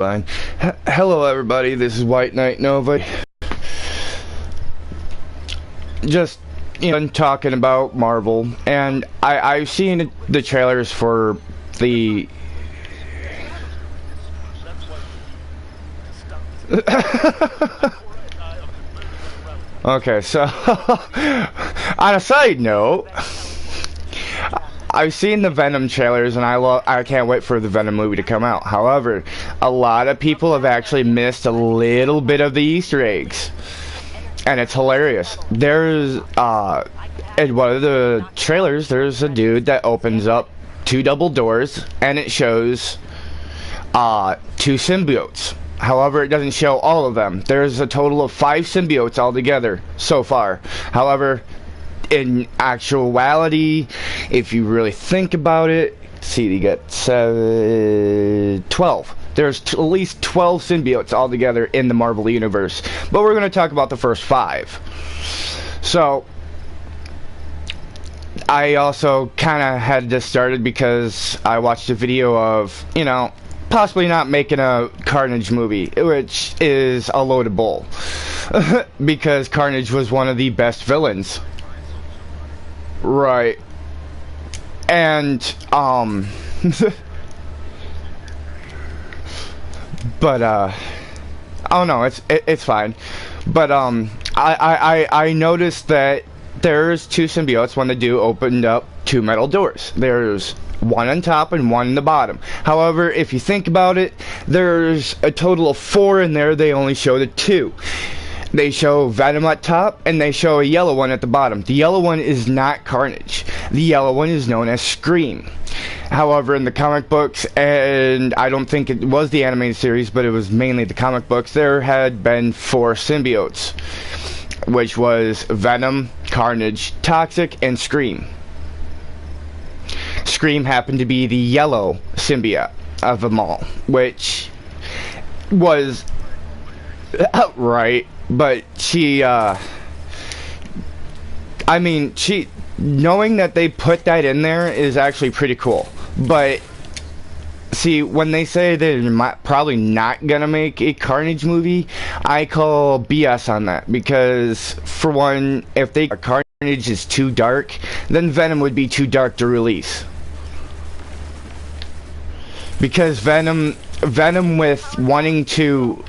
Fine. Hello everybody, this is White Knight Nova. Just, talking about Marvel, and I've seen the trailers for the... Okay, so, on a side note, I've seen the Venom trailers, and I can't wait for the Venom movie to come out. However, a lot of people have actually missed a little bit of the Easter eggs, and it's hilarious. There's in one of the trailers, there's a dude that opens up 2 double doors, and it shows 2 symbiotes. However, it doesn't show all of them. There's a total of 5 symbiotes altogether so far. However, in actuality, if you really think about it, see, you get 12. There's at least 12 symbiotes altogether in the Marvel Universe. But we're going to talk about the first 5. So, I also kind of had this started because I watched a video of, possibly not making a Carnage movie, which is a load of bull. Because Carnage was one of the best villains. Right. And, but, oh no, it's fine. But, I noticed that there's 2 symbiotes when they do opened up 2 metal doors. There's one on top and one in the bottom. However, if you think about it, there's a total of 4 in there. They only show the 2. They show Venom at top, and they show a yellow one at the bottom. The yellow one is not Carnage. The yellow one is known as Scream. However, in the comic books, and I don't think it was the animated series, but it was mainly the comic books, there had been 4 symbiotes, which was Venom, Carnage, Toxic, and Scream. Scream happened to be the yellow symbiote of them all, which was outright. But she, knowing that they put that in there is actually pretty cool. But, see, when they say they're probably not gonna make a Carnage movie, I call BS on that. Because, for one, if Carnage is too dark, then Venom would be too dark to release. Because Venom with wanting to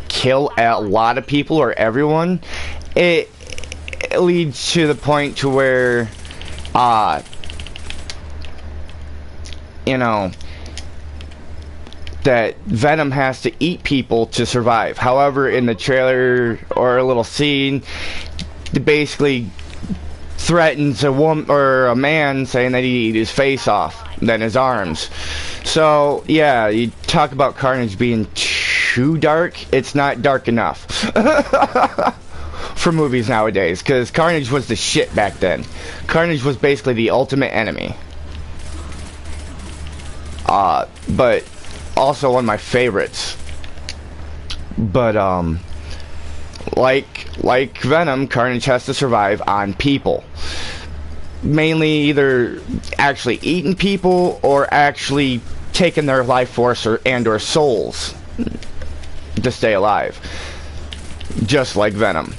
kill a lot of people or everyone, it leads to the point to where that Venom has to eat people to survive. However, in the trailer or a little scene, it basically threatens a woman or a man, saying that he'd eat his face off, then his arms. So yeah, you talk about Carnage being too dark, it's not dark enough for movies nowadays, because Carnage was the shit back then. Carnage was basically the ultimate enemy. But also one of my favorites. But like Venom, Carnage has to survive on people. Mainly either actually eating people or actually taking their life force or souls to stay alive, just like Venom.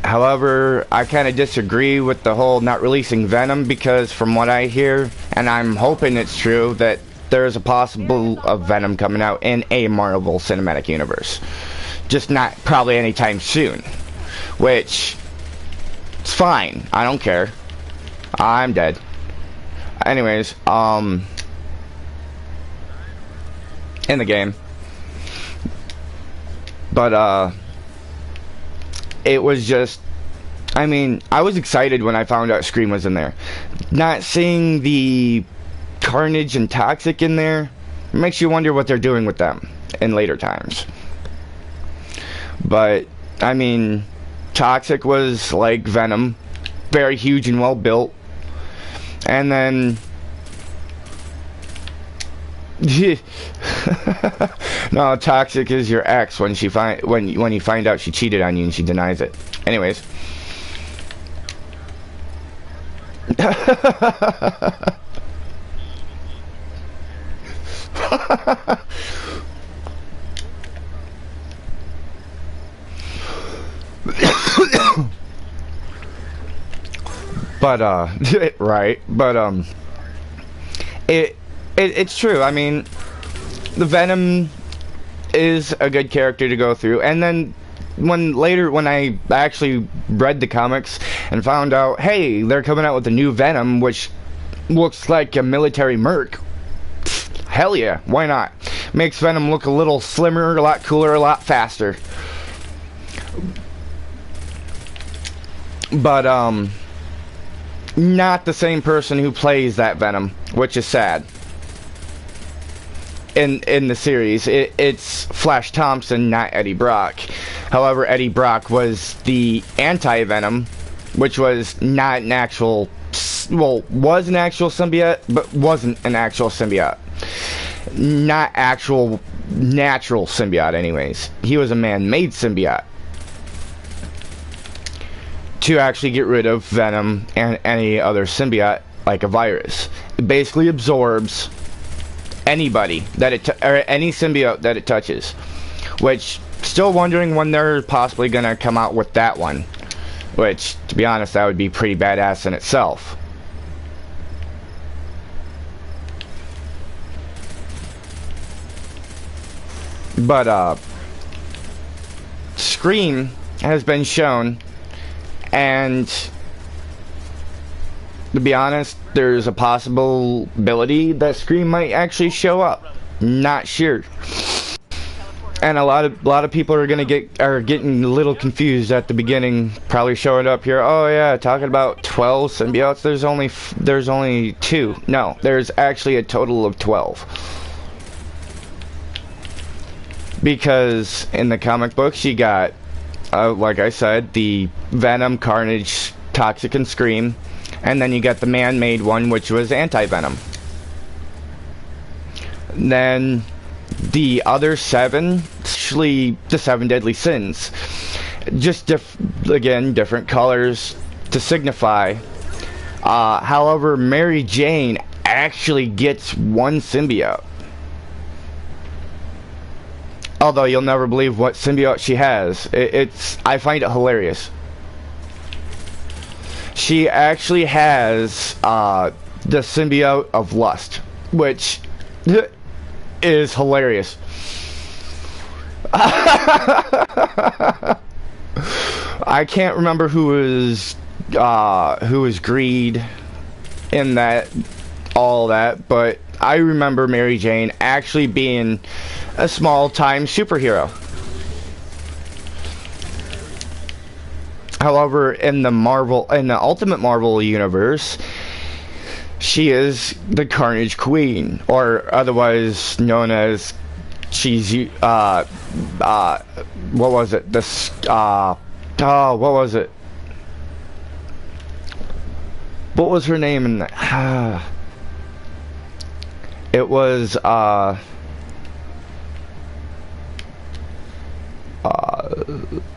However, I kind of disagree with the whole not releasing Venom, because from what I hear, and I'm hoping it's true, that there's a possible of Venom coming out in a Marvel Cinematic Universe, just not probably anytime soon, which it's fine. I don't care. I'm dead. Anyways, in the game. But, it was just, I was excited when I found out Scream was in there. Not seeing the Carnage and Toxic in there makes you wonder what they're doing with them in later times. But, Toxic was like Venom, very huge and well built. And then no, Toxic is your ex when you find out she cheated on you and she denies it. Anyways. But right, but it, it's true. I mean, the Venom is a good character to go through, and then when I actually read the comics and found out, hey, they're coming out with a new Venom, which looks like a military merc. Hell yeah, why not? Makes Venom look a little slimmer, a lot cooler, a lot faster. But not the same person who plays that Venom, which is sad. In the series, it's Flash Thompson, not Eddie Brock. However, Eddie Brock was the anti-Venom, which was not an actual, well, was an actual symbiote, but wasn't an actual symbiote. Not actual natural symbiote, anyways. He was a man-made symbiote to actually get rid of Venom and any other symbiote, like a virus. It basically absorbs anybody that or any symbiote that it touches, which still wondering when they're possibly gonna come out with that one, which, to be honest, that would be pretty badass in itself. But Scream has been shown, and to be honest, there's a possibility that Scream might actually show up. Not sure. And a lot of people are getting a little confused at the beginning, probably showing up here. Oh yeah, talking about 12 symbiotes. There's only 2. No, there's actually a total of 12. Because in the comic books you got, like I said, the Venom, Carnage, Toxic, and Scream. And then you got the man-made one, which was Anti-Venom. Then the other 7, actually the 7 deadly sins. Just again, different colors to signify. However, Mary Jane actually gets one symbiote. Although you'll never believe what symbiote she has. I find it hilarious. She actually has the symbiote of lust, which is hilarious. I can't remember who was greed in that, all that, but I remember Mary Jane actually being a small-time superhero. However, in the Ultimate Marvel universe, she is the Carnage Queen, or otherwise known as what was it? What was it? What was her name in that? It was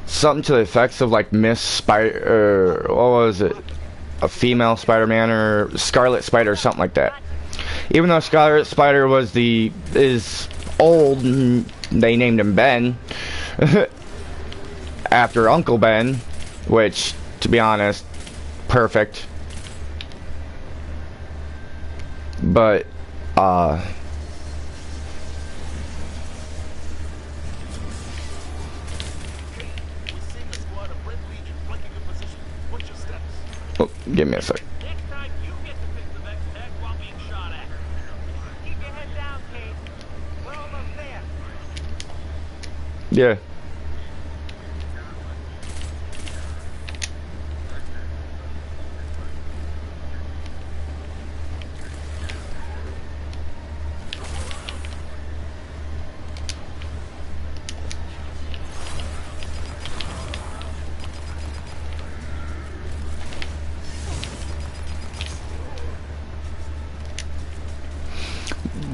something to the effects of like Miss Spider, or what was it? A female Spider-Man or Scarlet Spider, or something like that. Even though Scarlet Spider is old, and they named him Ben after Uncle Ben, which, to be honest, perfect. But oh, give me a sec. Next time you get to pick the next while being shot at. Keep your head down, Kate. We're almost there. Yeah.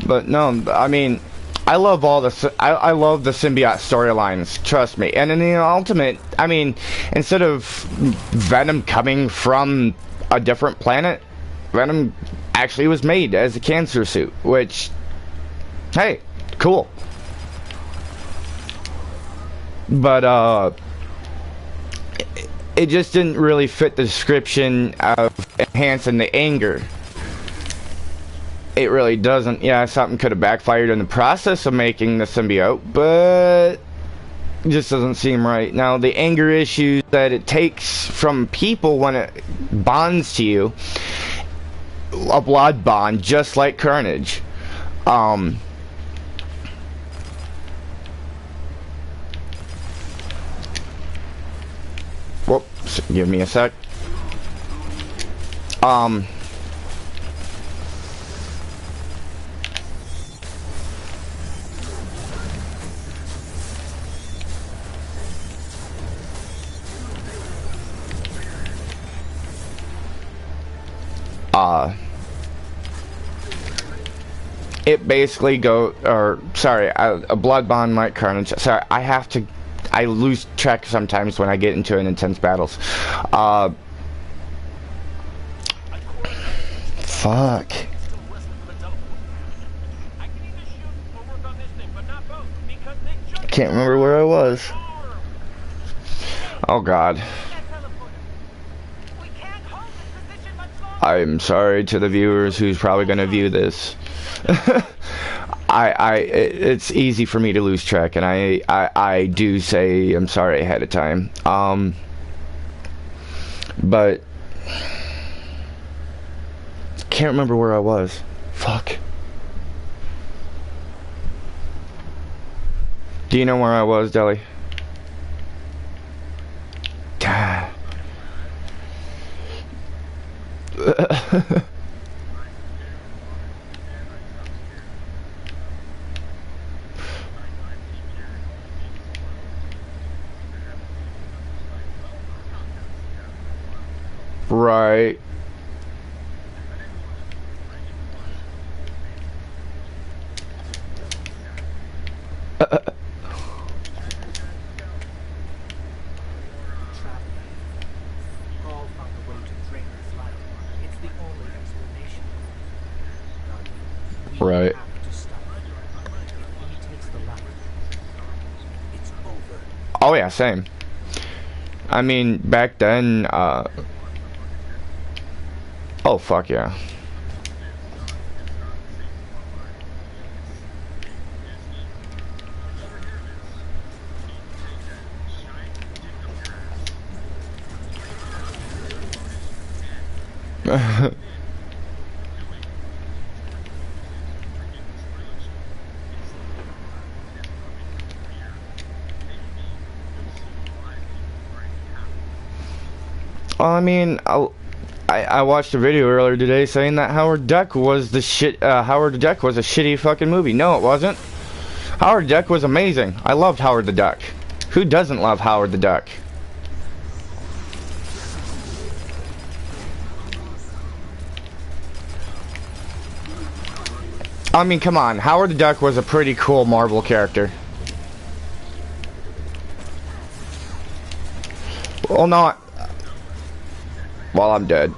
But no, I mean, I love I love the symbiote storylines, trust me. And in the Ultimate, I mean, instead of Venom coming from a different planet, Venom actually was made as a cancer suit, which Hey, cool. But it just didn't really fit the description of enhancing the anger. It really doesn't. Yeah, something could have backfired in the process of making the symbiote, but it just doesn't seem right. Now, the anger issues that it takes from people when it bonds to you, a blood bond, just like Carnage. Whoops, give me a sec. It basically a blood bond like Carnage. Sorry, I lose track sometimes when I get into an intense battles. Fuck. Can't remember where I was. Oh God. I'm sorry to the viewers who's probably going to view this. It's easy for me to lose track, and I do say I'm sorry ahead of time. But can't remember where I was. Fuck. Do you know where I was, Deli? Right. Right. Oh yeah, same. I mean, back then, oh fuck yeah. I mean, I watched a video earlier today saying that Howard Duck was the shit. Howard Duck was a shitty fucking movie. No, it wasn't. Howard Duck was amazing. I loved Howard the Duck. Who doesn't love Howard the Duck? I mean, come on. Howard the Duck was a pretty cool Marvel character. Well, not. Well, I'm dead.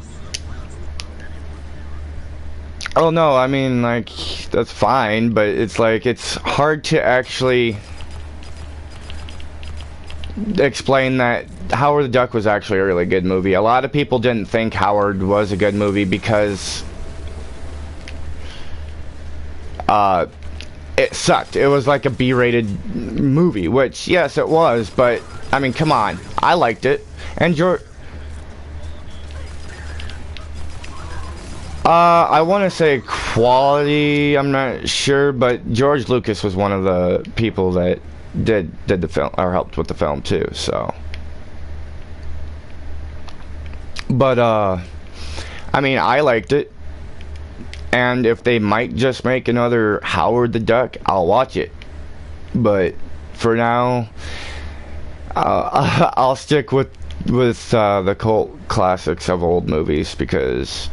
Oh no, I mean, like, that's fine, but it's like, it's hard to actually explain that Howard the Duck was actually a really good movie. A lot of people didn't think Howard was a good movie because it sucked. It was like a B-rated movie, which, yes, it was, but, I mean, come on. I liked it. And I want to say quality, I'm not sure, but George Lucas was one of the people that did the film, or helped with the film too, so. But, I mean, I liked it. And if they might just make another Howard the Duck, I'll watch it. But, for now, I'll stick with the cult classics of old movies, because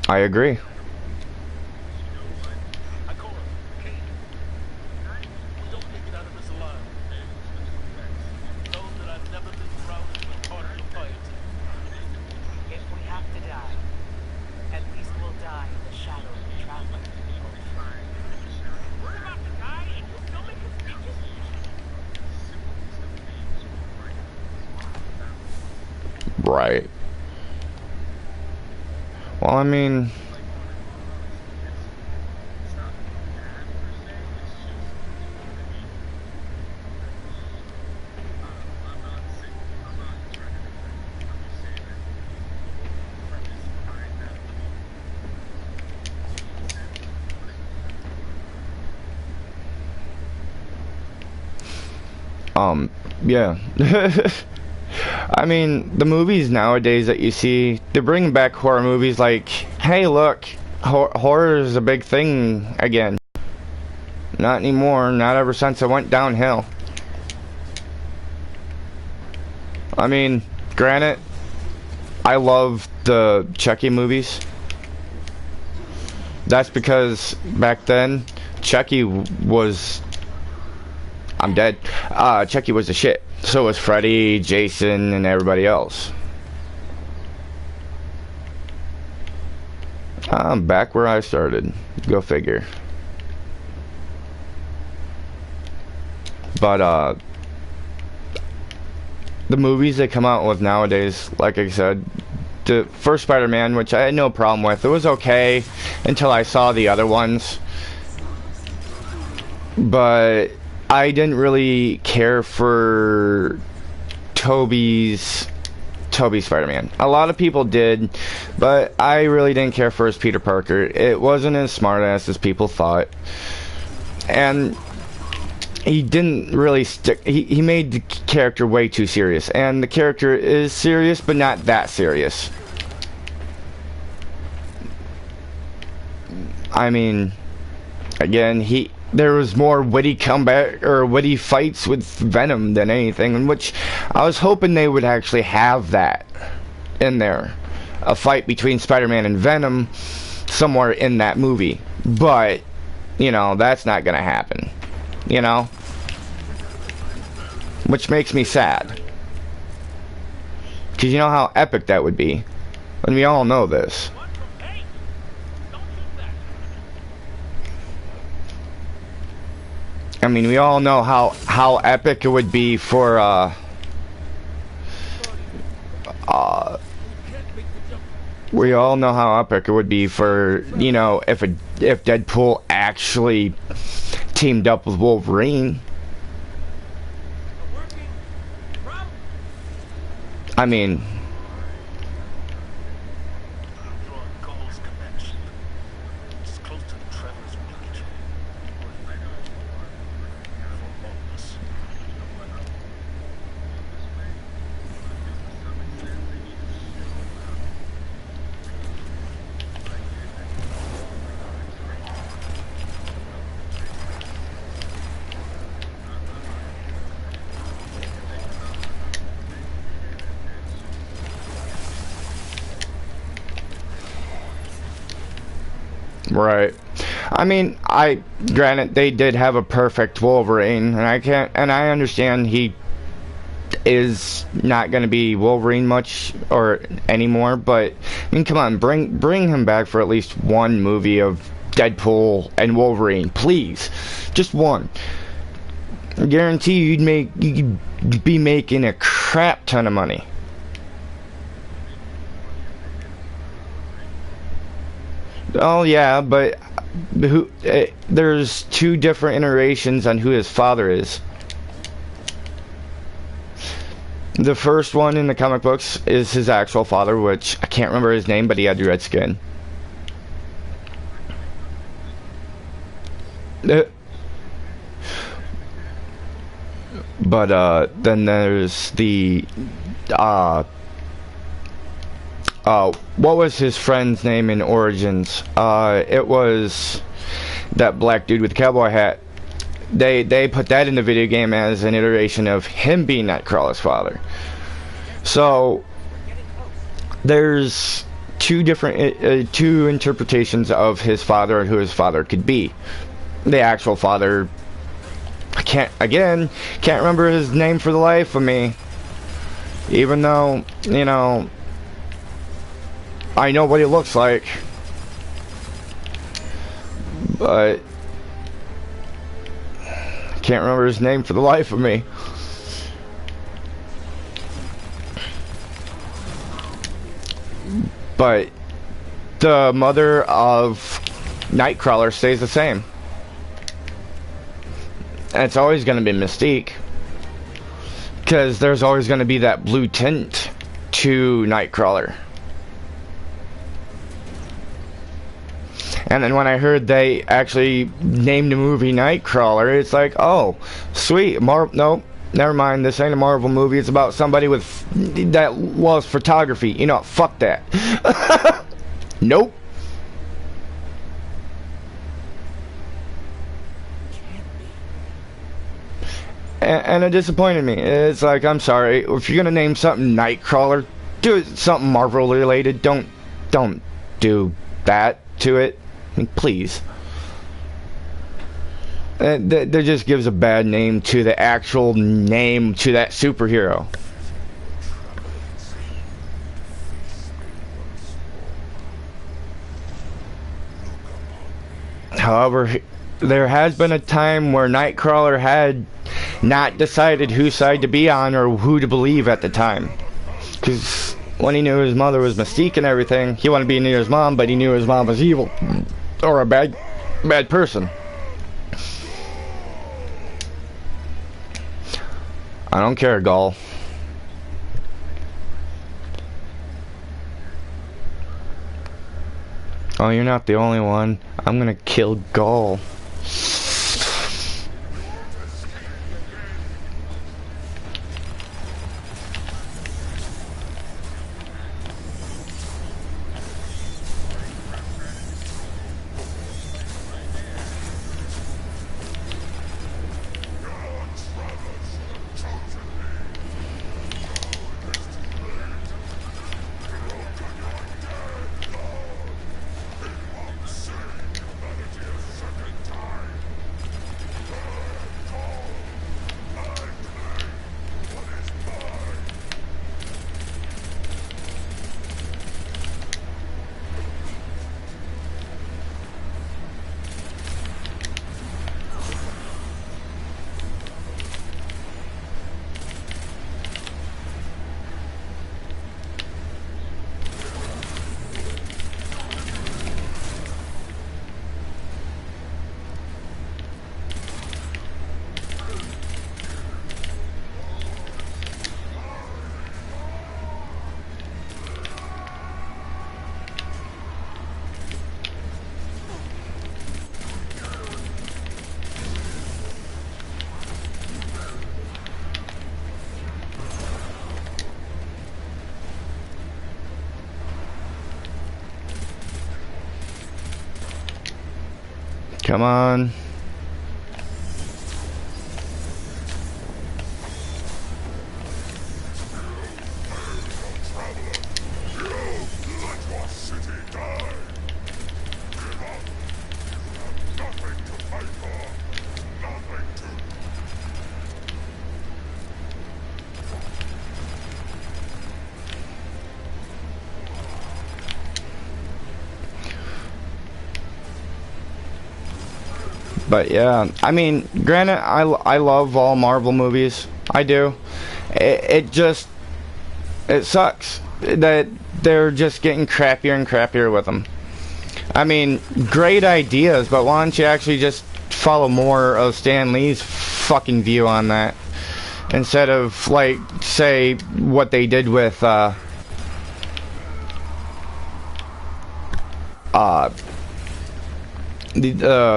I agree. Right. Well, I mean, yeah. I mean, the movies nowadays that you see, they're bringing back horror movies like, hey, look, horror is a big thing again. Not anymore, not ever since it went downhill. I mean, granted, I love the Chucky movies. That's because back then, Chucky was... I'm dead. Chucky was the shit. So was Freddy, Jason, and everybody else. I'm back where I started. Go figure. But, the movies they come out with nowadays, like I said, the first Spider-Man, which I had no problem with, it was okay until I saw the other ones. But I didn't really care for Toby's Spider-Man. A lot of people did, but I really didn't care for his Peter Parker. It wasn't as smart-ass as people thought. And he didn't really stick. He made the character way too serious. And the character is serious, but not that serious. I mean, again, there was more witty comeback or witty fights with Venom than anything, in which I was hoping they would actually have that in there, a fight between Spider-Man and Venom somewhere in that movie. But you know, that's not gonna happen. You know, which makes me sad, because you know how epic that would be, and we all know this. I mean, we all know how epic it would be for we all know how epic it would be for, you know, if Deadpool actually teamed up with Wolverine. I mean, right. I mean, granted they did have a perfect Wolverine, and I understand he is not going to be Wolverine much or anymore, but I mean, come on, bring him back for at least one movie of Deadpool and Wolverine, please. Just one. I guarantee you'd be making a crap ton of money. Oh yeah, but there's two different iterations on who his father is. The first one in the comic books is his actual father, which I can't remember his name, but he had red skin. But then there's the what was his friend's name in Origins? It was that black dude with the cowboy hat. They put that in the video game as an iteration of him being Nightcrawler's father. So there's two different two interpretations of his father and who his father could be. The actual father, I can't remember his name for the life of me. Even though, you know, I know what he looks like, but I can't remember his name for the life of me. but the mother of Nightcrawler stays the same. And it's always going to be Mystique. Because there's always going to be that blue tint to Nightcrawler. And then when I heard they actually named the movie Nightcrawler, it's like, oh, sweet. Nope, never mind. This ain't a Marvel movie. It's about somebody that loves photography. You know, fuck that. Nope. And it disappointed me. It's like, I'm sorry, if you're gonna name something Nightcrawler, do it something Marvel related. Don't do that to it. I mean, please. That just gives a bad name to the actual name to that superhero. However, there has been a time where Nightcrawler had not decided whose side to be on or who to believe at the time. Because when he knew his mother was Mystique and everything, he wanted to be near his mom, but he knew his mom was evil. Or a bad person. I don't care, Gaul. Oh, you're not the only one. I'm gonna kill Gaul. Come on. But yeah, I mean, granted, I love all Marvel movies. I do. It sucks that they're just getting crappier and crappier with them. I mean, great ideas, but why don't you actually just follow more of Stan Lee's fucking view on that instead of, like, say what they did with the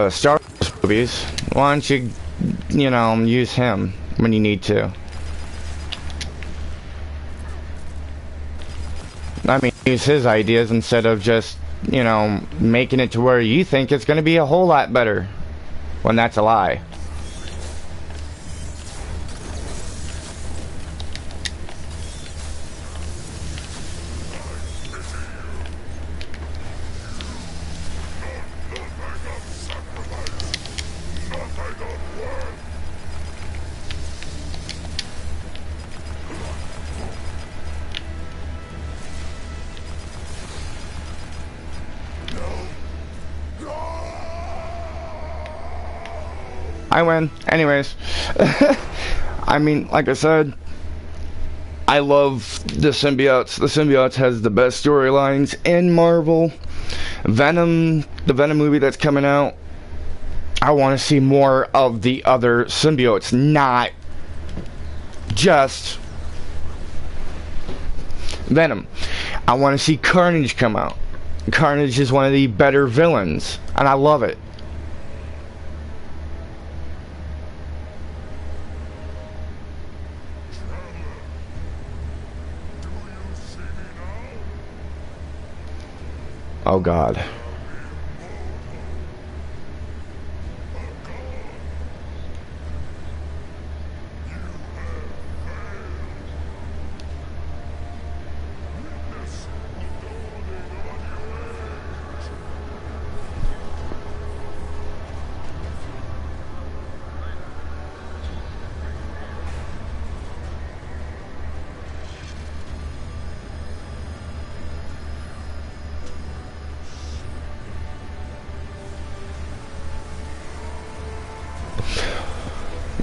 Star Wars movies. Why don't you, you know, use him when you need to? I mean, use his ideas instead of just, you know, making it to where you think it's going to be a whole lot better, when that's a lie. I win. Anyways. I mean, like I said, I love the symbiotes. The symbiotes has the best storylines in Marvel. Venom, the Venom movie that's coming out, I want to see more of the other symbiotes, not just Venom. I want to see Carnage come out. Carnage is one of the better villains, and I love it. Oh God.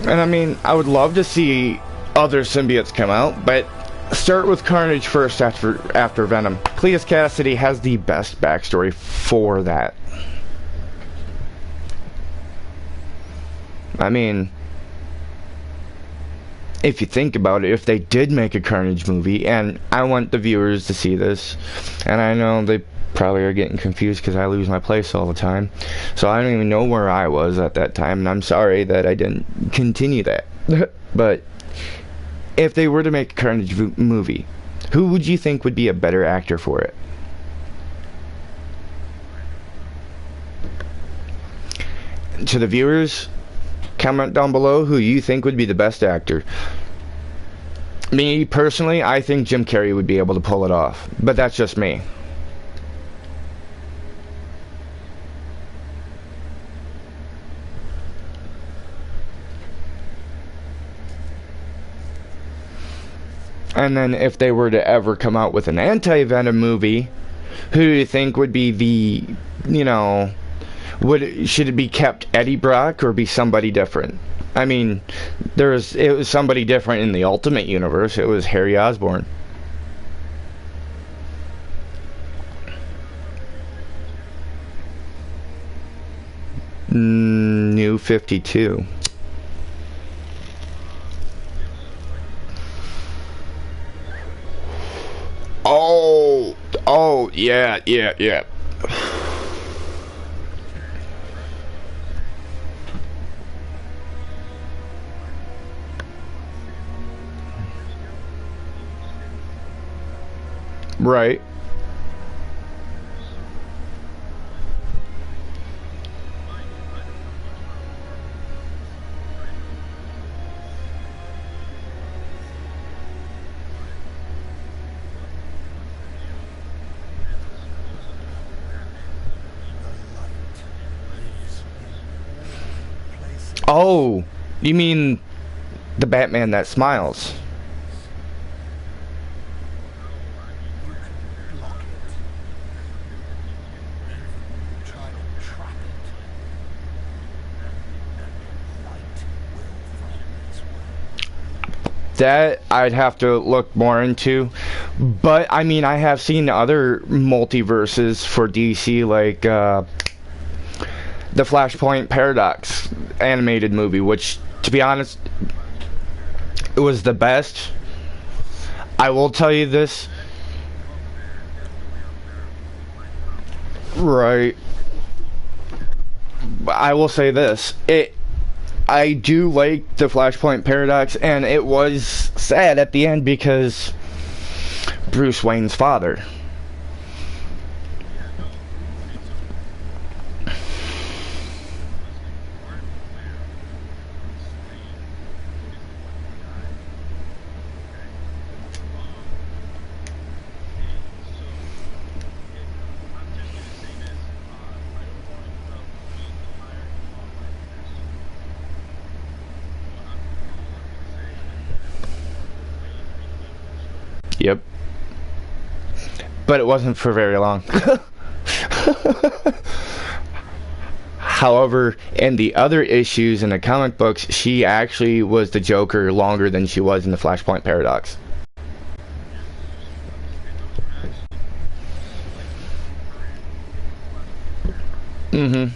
And I mean, I would love to see other symbiotes come out, but start with Carnage first after Venom. Cletus Cassidy has the best backstory for that. I mean, if you think about it, if they did make a Carnage movie, and I want the viewers to see this, and I know they probably are getting confused because I lose my place all the time, so I don't even know where I was at that time, and I'm sorry that I didn't continue that. But if they were to make a Carnage movie, who would you think would be a better actor for it? To the viewers, comment down below who you think would be the best actor. Me personally, I think Jim Carrey would be able to pull it off, but that's just me. And then if they were to ever come out with an anti-Venom movie, who do you think would be the, you know, should it be kept Eddie Brock or be somebody different? I mean, it was somebody different in the Ultimate Universe. It was Harry Osborn. New 52. Oh, yeah. Right. Oh, you mean the Batman that smiles? That I'd have to look more into, but I mean, I have seen other multiverses for DC, like the Flashpoint Paradox animated movie, which, to be honest, it was the best. I will tell you this. Right. I will say this. I do like the Flashpoint Paradox, and it was sad at the end because Bruce Wayne's father. Yep. But it wasn't for very long. However, in the other issues in the comic books, she actually was the Joker longer than she was in the Flashpoint Paradox. Mm-hmm.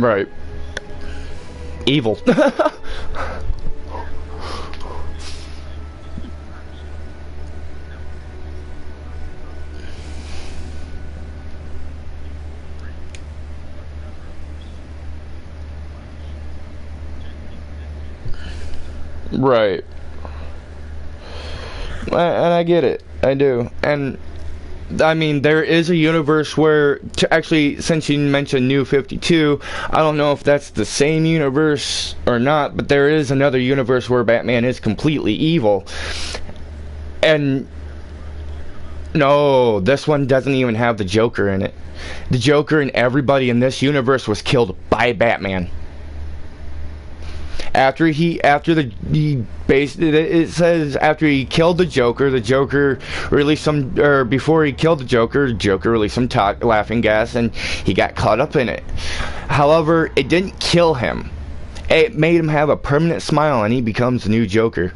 Right. Evil. Right. And I get it. I do. And I mean, there is a universe where, actually, since you mentioned New 52, I don't know if that's the same universe or not, but there is another universe where Batman is completely evil. And no, this one doesn't even have the Joker in it. The Joker and everybody in this universe was killed by Batman. It says after he killed the Joker released some, or before he killed the Joker released some laughing gas, and he got caught up in it. However, it didn't kill him. It made him have a permanent smile, and he becomes the new Joker,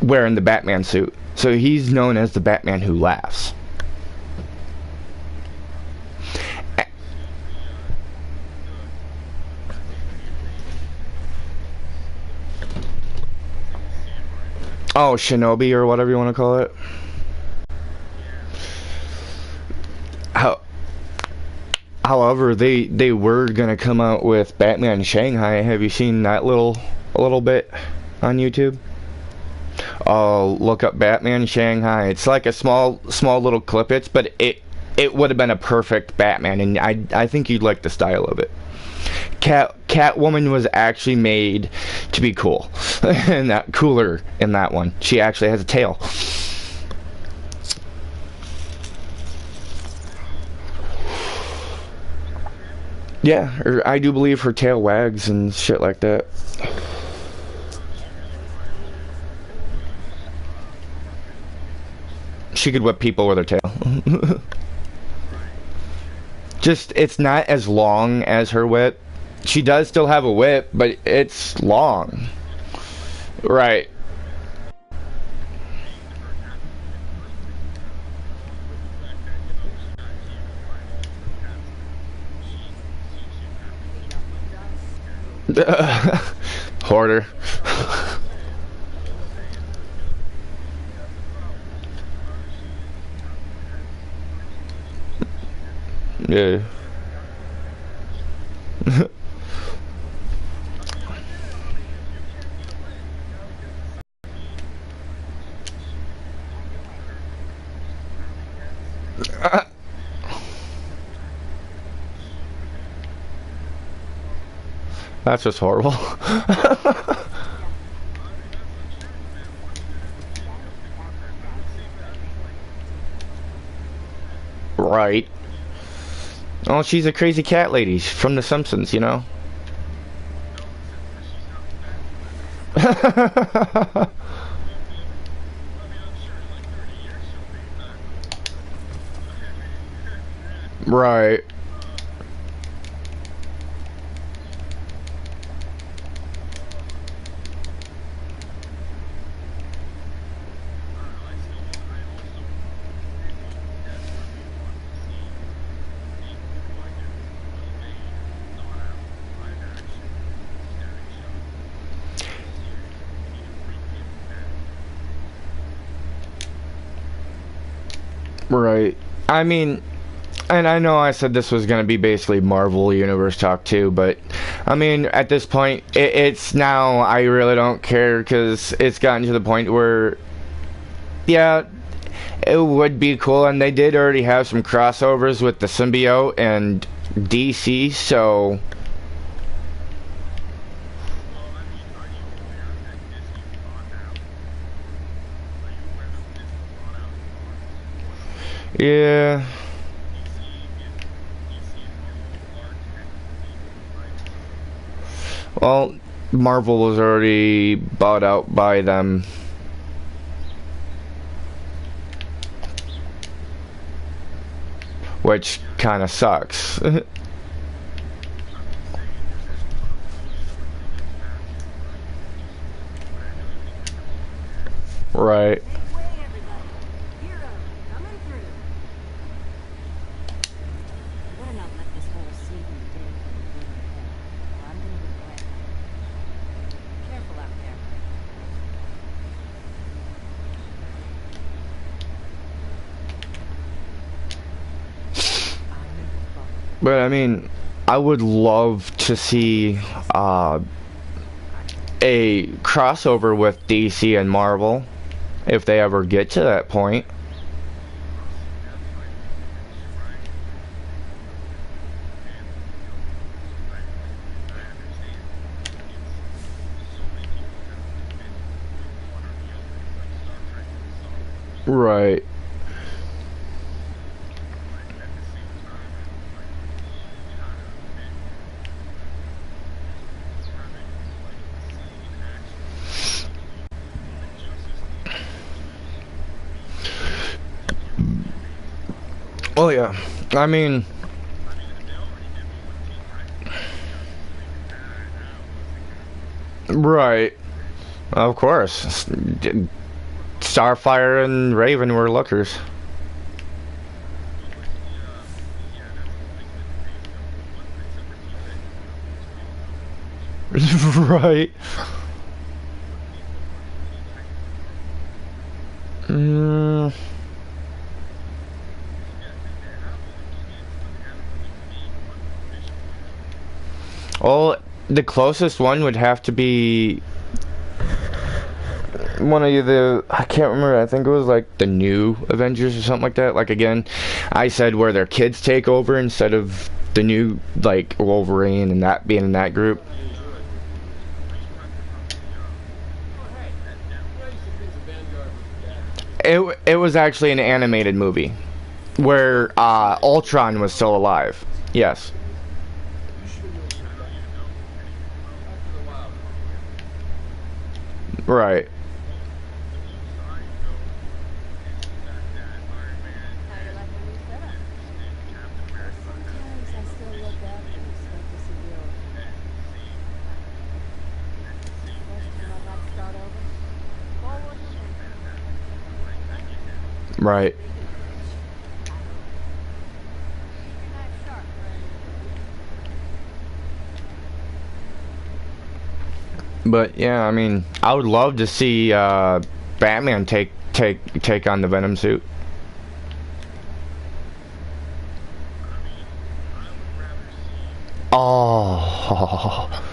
wearing the Batman suit. So he's known as the Batman who laughs. Oh, Shinobi, or whatever you want to call it. How, however, they were gonna come out with Batman Shanghai. Have you seen that a little bit on YouTube? Oh, look up Batman Shanghai. It's like a small little clip. It would have been a perfect Batman, and I think you'd like the style of it. Catwoman was actually made to be cool, and that cooler in that one. She actually has a tail. Yeah, I do believe her tail wags and shit like that. She could whip people with her tail. Just, it's not as long as her whip. She does still have a whip, but it's long. Right. Hoarder. Yeah. That's just horrible. Right. Oh, she's a crazy cat lady from The Simpsons, you know? Right. Right. I mean, and I know I said this was going to be basically Marvel Universe talk too, but I mean, at this point, it's now, I really don't care, because it's gotten to the point where, yeah, it would be cool, and they did already have some crossovers with the symbiote and DC, so yeah. Well, Marvel was already bought out by them. Which kind of sucks. Right. Make way, everybody. Heroes, coming through. Better not let this whole scene dig in your head, or I'm gonna regret it. Careful out there. But I mean, I would love to see a crossover with DC and Marvel if they ever get to that point. Right. Oh yeah. I mean, right. Of course. Starfire and Raven were lookers. Right. Mm. Well, the closest one would have to be one of the, I can't remember, I think it was like the new Avengers or something like that. Like again, I said where their kids take over instead of the new, like, Wolverine and that being in that group. It was actually an animated movie where Ultron was still alive. Yes. Right. How you like my new setup? Sometimes I still look up and expect to see the old man. First time I'd like to start over. Forward momentum. Right. Keep your knife sharp, friend. But yeah, I mean, I would love to see Batman take on the Venom suit. Oh.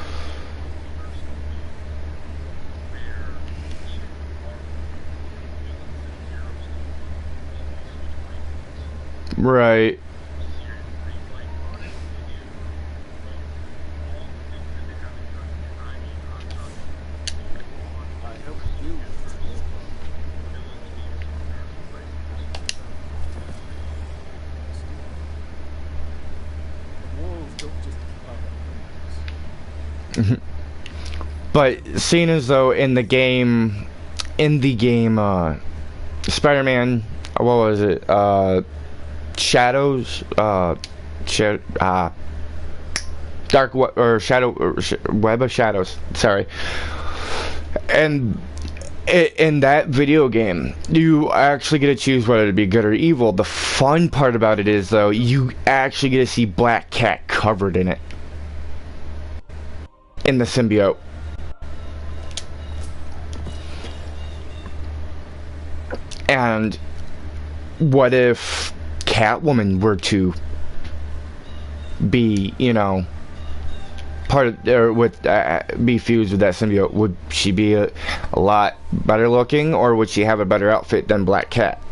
Right. But seeing as though in the game, Spider-Man, what was it? Shadows, Web of Shadows. Sorry. And in that video game, you actually get to choose whether to be good or evil. The fun part about it is, though, you actually get to see Black Cat covered in it. In the symbiote. And what if Catwoman were to be, you know, part of, or with be fused with that symbiote? Would she be a lot better looking, or would she have a better outfit than Black Cat?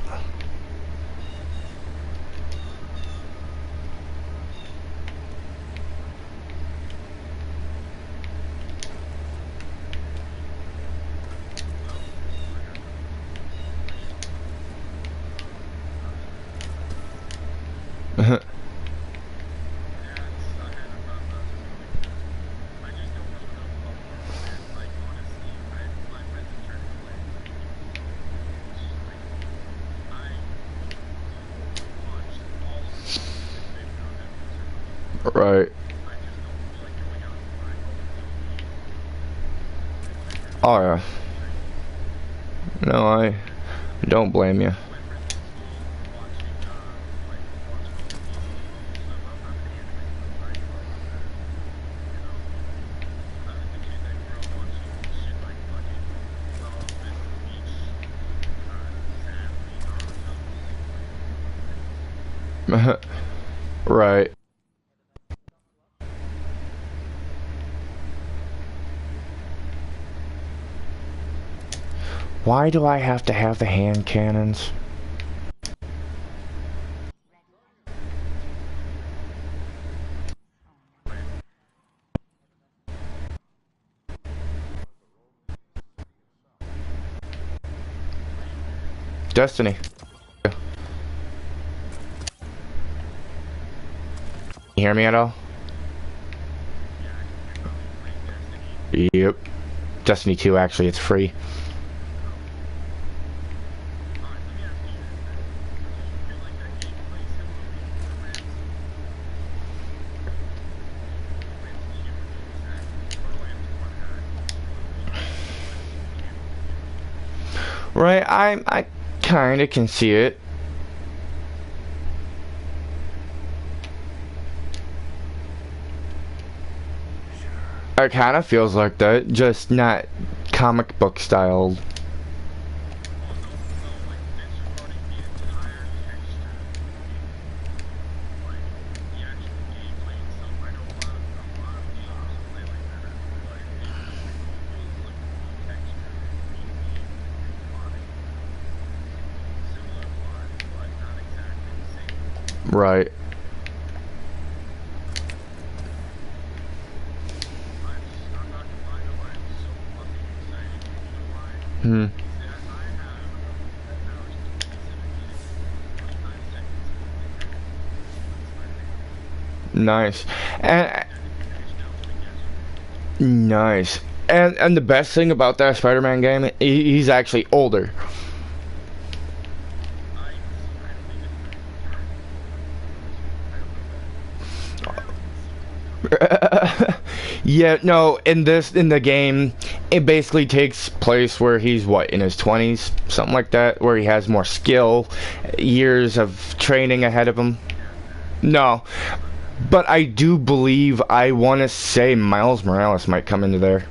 Right. Oh yeah. No, I don't blame you. Right. Why do I have to have the hand cannons? Destiny. You hear me at all? Yep. Destiny 2, actually, it's free. Right, I kinda can see it. It kinda feels like that, just not comic book style. Right. Hmm. Nice. And nice. And the best thing about that Spider-Man game, he's actually older. Yeah, no, in the game, it basically takes place where he's what, in his 20s, something like that, where he has more skill, years of training ahead of him. No, but I do believe, I want to say Miles Morales might come into there.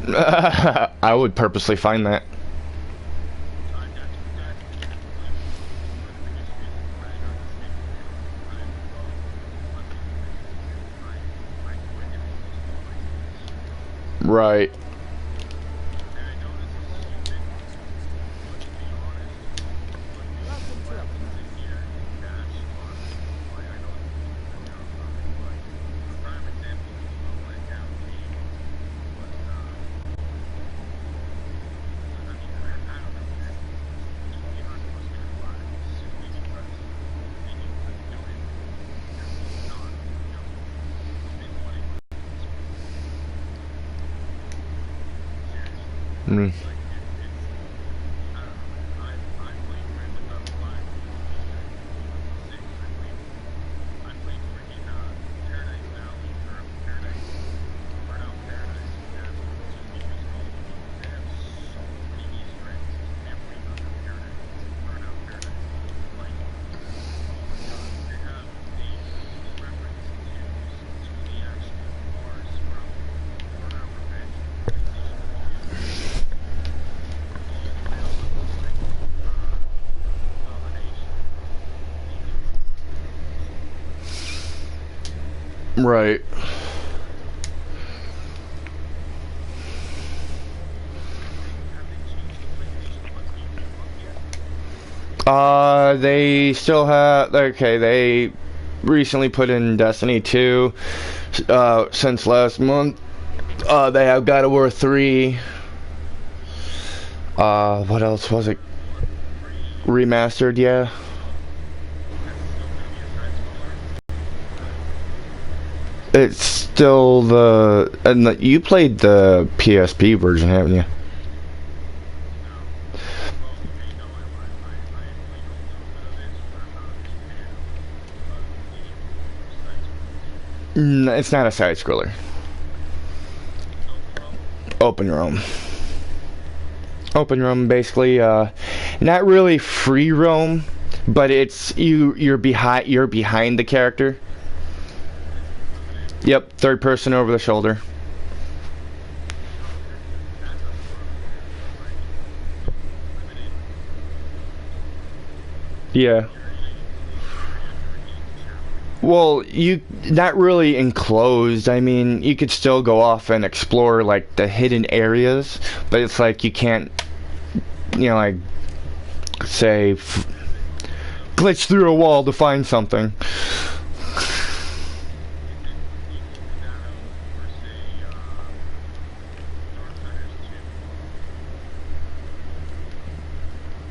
I would purposely find that. Right. Mm. Right. They still have, okay, they recently put in Destiny 2, since last month. They have God of War 3. What else was it? Remastered, yeah. It's still you played the PSP version, haven't you? It's not a side scroller. Open roam. Open roam, basically, not really free roam, but it's you're behind the character. Yep, third person over the shoulder. Yeah. Well, you not really enclosed. I mean, you could still go off and explore like the hidden areas, but it's like you can't, like say glitch through a wall to find something.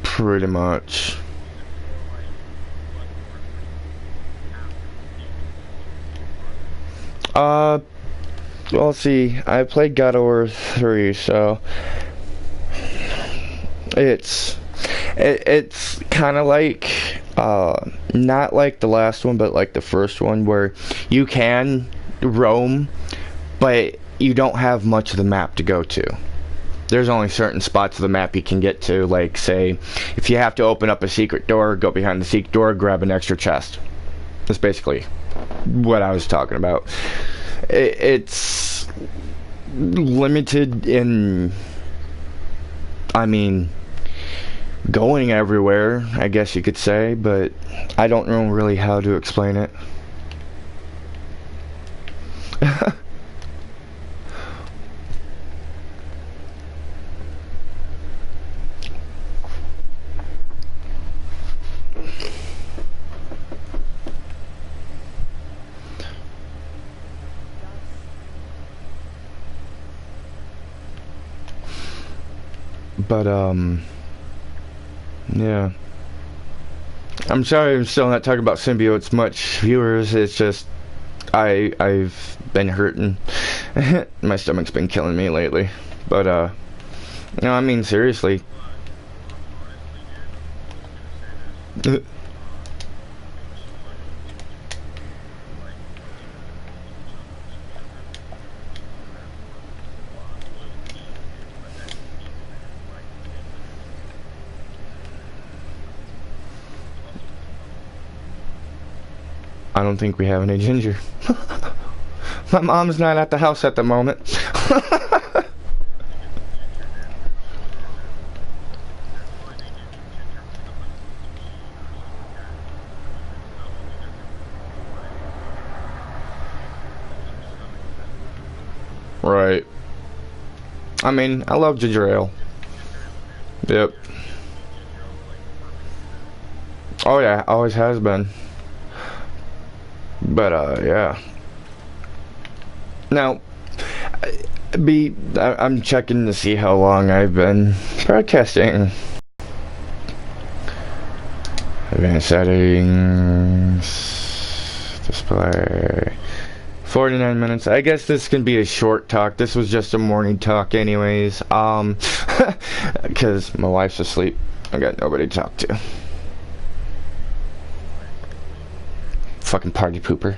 Pretty much. Well, let's see. I played God of War 3, so it's kind of like not like the last one, but like the first one, where you can roam, but you don't have much of the map to go to. There's only certain spots of the map you can get to, like say if you have to open up a secret door, go behind the secret door, grab an extra chest. That's basically what I was talking about. It's limited in, I mean, going everywhere, I guess you could say, but I don't know really how to explain it. But yeah. I'm sorry I'm still not talking about symbiotes much, viewers. It's just I've been hurting. My stomach's been killing me lately. But no, I mean seriously. I don't think we have any ginger. My mom's not at the house at the moment. Right. I mean, I love ginger ale. Yep. Oh yeah, always has been. But yeah. Now, I'm checking to see how long I've been broadcasting. Advanced settings, display. 49 minutes. I guess this can be a short talk. This was just a morning talk anyways. Because my wife's asleep. I got nobody to talk to. Fucking party pooper.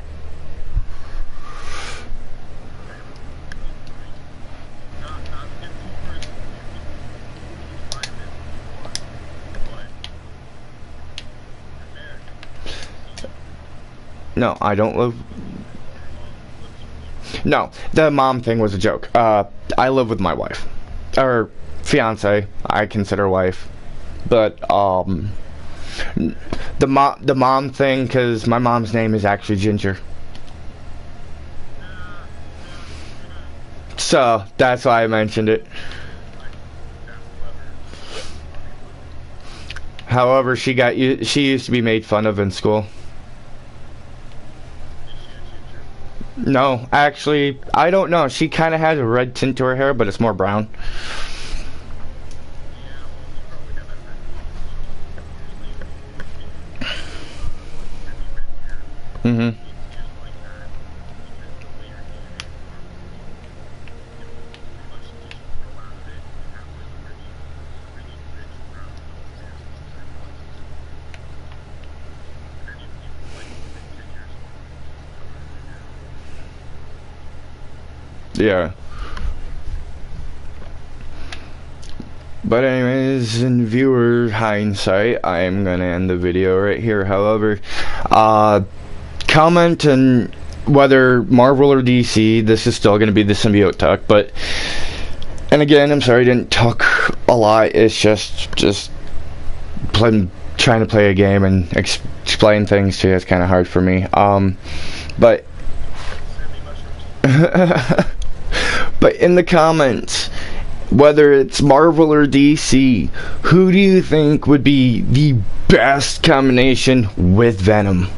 No, I don't live. No, the mom thing was a joke. I live with my wife, or fiance. I consider wife, but the mom thing, because my mom's name is actually Ginger. So that's why I mentioned it. However, she used to be made fun of in school. No, actually, I don't know. She kind of has a red tint to her hair, but it's more brown. Mm-hmm. Yeah. But anyways, in viewer hindsight, I'm gonna end the video right here. However, comment and whether Marvel or DC, this is still gonna be the symbiote talk. But, and again, I'm sorry I didn't talk a lot. It's just trying to play a game and explain things to you. It's kind of hard for me. But but in the comments, whether it's Marvel or DC, who do you think would be the best combination with Venom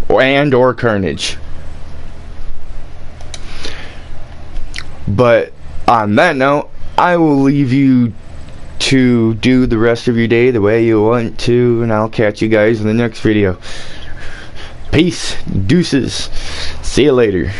or Carnage? But on that note, I will leave you to do the rest of your day the way you want to, and I'll catch you guys in the next video. Peace, deuces, see you later.